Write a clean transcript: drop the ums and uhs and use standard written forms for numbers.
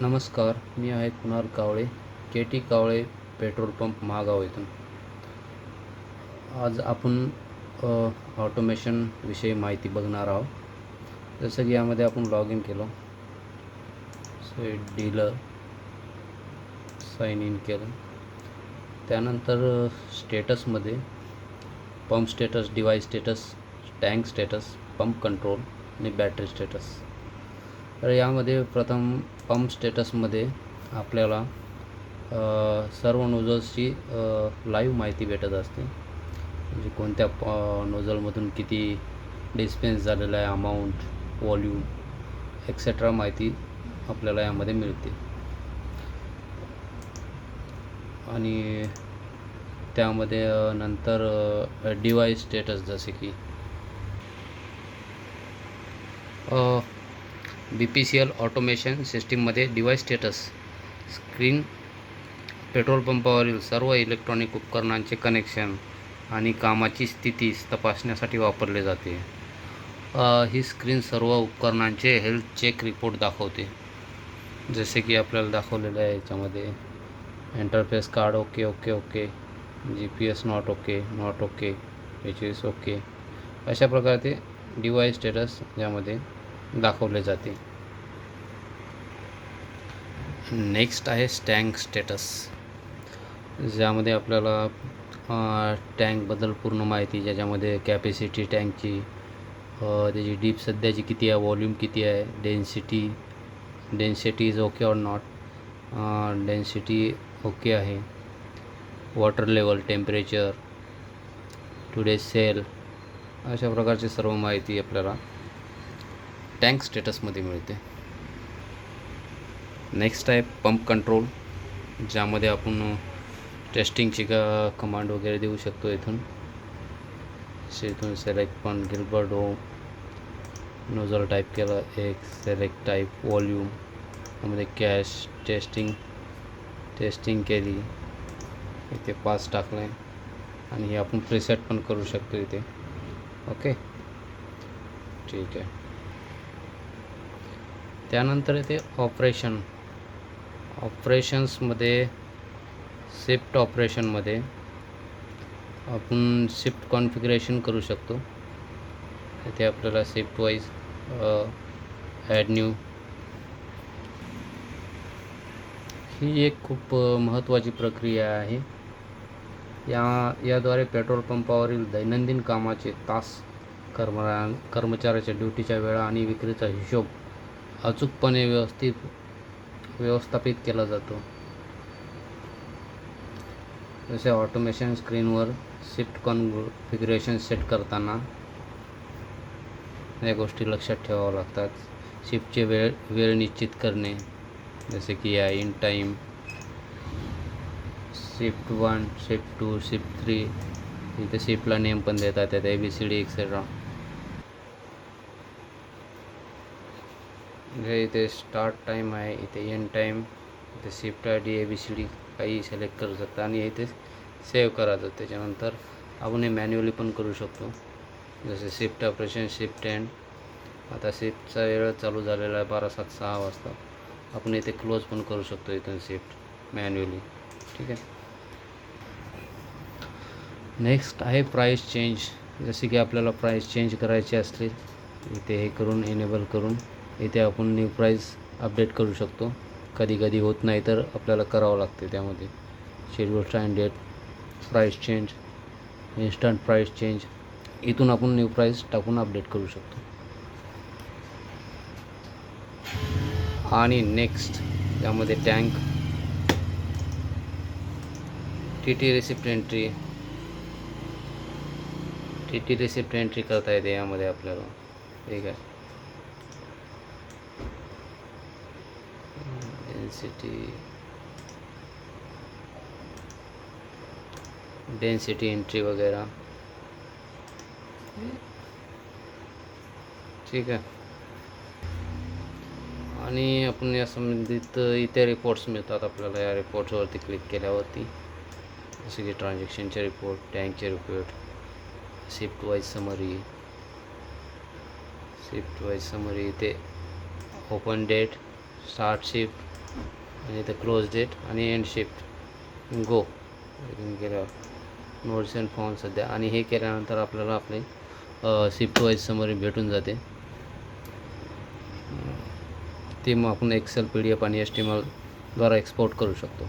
नमस्कार, मी आहे कुणाल कावळे, के टी कावळे petrol pump Mahagaon येथून. आज आपण ऑटोमेशन विषयी माहिती बघणार आहोत. जसं की यामध्ये आपण लॉग इन केलं, सो डीलर साइन इन केलं. त्यानंतर स्टेटसमध्ये pump status, device status, tank status, pump control आणि बॅटरी स्टेटस. तर यामध्ये प्रथम पंप स्टेटसमध्ये आपल्याला सर्व नोझल्सची लाईव्ह माहिती भेटत असते. म्हणजे कोणत्या नोझलमधून किती डिस्पेन्स झालेलं आहे, अमाऊंट, व्हॉल्यूम एक्सेट्रा माहिती आपल्याला यामध्ये मिळते. आणि त्यामध्ये नंतर डिवाइस स्टेटस, जसे की BPCL ऑटोमेशन सिस्टीममध्ये डिवाइस स्टेटस स्क्रीन पेट्रोल पंपावरील सर्व इलेक्ट्रॉनिक उपकरणांचे कनेक्शन आणि कामाची स्थिती तपासण्यासाठी वापरले जाते. ही स्क्रीन सर्व उपकरणांचे हेल्थ चेक रिपोर्ट दाखवते. जसे की आपल्याला दाखवलेलं आहे याच्यामध्ये interface card okay okay okay, GPS not okay not okay, HOS okay. अशा प्रकारे डिवाइस स्टेटस यामध्ये दाखवले जाते. नेक्स्ट आहे टँक स्टेटस, ज्यामध्ये आपल्याला टँकबद्दल पूर्ण माहिती, ज्याच्यामध्ये कॅपॅसिटी टँकची, त्याची डीप सध्याची किती आहे, व्हॉल्यूम किती आहे, density is okay or not, density okay आहे, water level, temperature, today sale, अशा प्रकारची सर्व माहिती आपल्याला टँक स्टेटसमध्ये मिळते. नेक्स्ट आहे पंप कंट्रोल, ज्यामध्ये आपण टेस्टिंगची कमांड वगैरे देऊ शकतो. इथून सिलेक्ट पण गिल्बर्ट हो, नोझल टाईप केलं, एक सिलेक्ट टाईप, व्हॉल्यूम, त्यामध्ये कॅश, टेस्टिंग केली, इथे 5 टाकलं आहे. आणि हे आपण प्रीसेट पण करू शकतो इथे. ओके, ठीक आहे. त्यानंतर येते ऑपरेशन्समध्ये शिफ्ट ऑपरेशनमध्ये आपण शिफ्ट कॉन्फिगरेशन करू शकतो. इथे आपल्याला शिफ्ट वाईज ॲड न्यू, ही एक खूप महत्त्वाची प्रक्रिया आहे. याद्वारे पेट्रोल पंपावरील दैनंदिन कामाचे तास, कर्मचाऱ्याच्या ड्युटीच्या वेळा आणि विक्रीचा हिशोब अचूकपणे व्यवस्थापित केला जातो. जसे ऑटोमेशन स्क्रीनवर शिफ्ट कॉन्फिगरेशन सेट करताना या गोष्टी लक्षात ठेवाव्या लागतात. शिफ्टचे वेळ निश्चित करणे, जसे की या in time, shift 1, shift 2, shift 3. इथे शिफ्टला नेम पण देतात, त्यात ABCD एक्सेट्रा. इथे स्टार्ट टाईम आहे, इथे एंड टाईम, इथे शिफ्ट ID, ABCD काही सिलेक्ट करू शकता आणि इथे सेव्ह करायचं. त्याच्यानंतर आपण हे मॅन्युअली पण करू शकतो. जसे शिफ्ट ऑपरेशन, शिफ्ट एंड. आता शिफ्टचा वेळ चालू झालेला आहे 12:06 वाजता. आपण इथे क्लोज पण करू शकतो इथून शिफ्ट मॅन्युअली. ठीक आहे. नेक्स्ट आहे प्राईस चेंज. जसे की आपल्याला प्राईस चेंज करायची असली, इथे हे करून एनेबल करून इथे आपण न्यू प्राईस अपडेट करू शकतो. कधी कधी होत नाही तर आपल्याला करावं लागते. त्यामध्ये schedule time date, price change, instant price change, इथून आपण न्यू प्राईस टाकून अपडेट करू शकतो. आणि नेक्स्ट यामध्ये tank TT receipt entry, TT receipt entry करता येते यामध्ये आपल्याला. ठीक आहे. डेन्सिटी एंट्री वगैरह. ठीक आहे. आणि आपण या संबंधित इथे रिपोर्ट्स मिळतात आपल्याला. या रिपोर्ट्सवरती क्लिक केल्यावरती, जसे की ट्रान्झॅक्शनचे रिपोर्ट, टँकचे रिपोर्ट, शिफ्ट वाईज समरी, इथे ओपन डेट, स्टार्ट शिफ्ट, आणि इथं क्लोज डेट आणि एंड शिफ्ट गो केल्यावर नोट्स अँड फॉर्म सध्या. आणि हे केल्यानंतर आपल्याला आपले शिफ्ट वाईज समरी भेटून जाते. ते मग आपण एक्सेल, PDF आणि HTML द्वारा एक्सपोर्ट करू शकतो.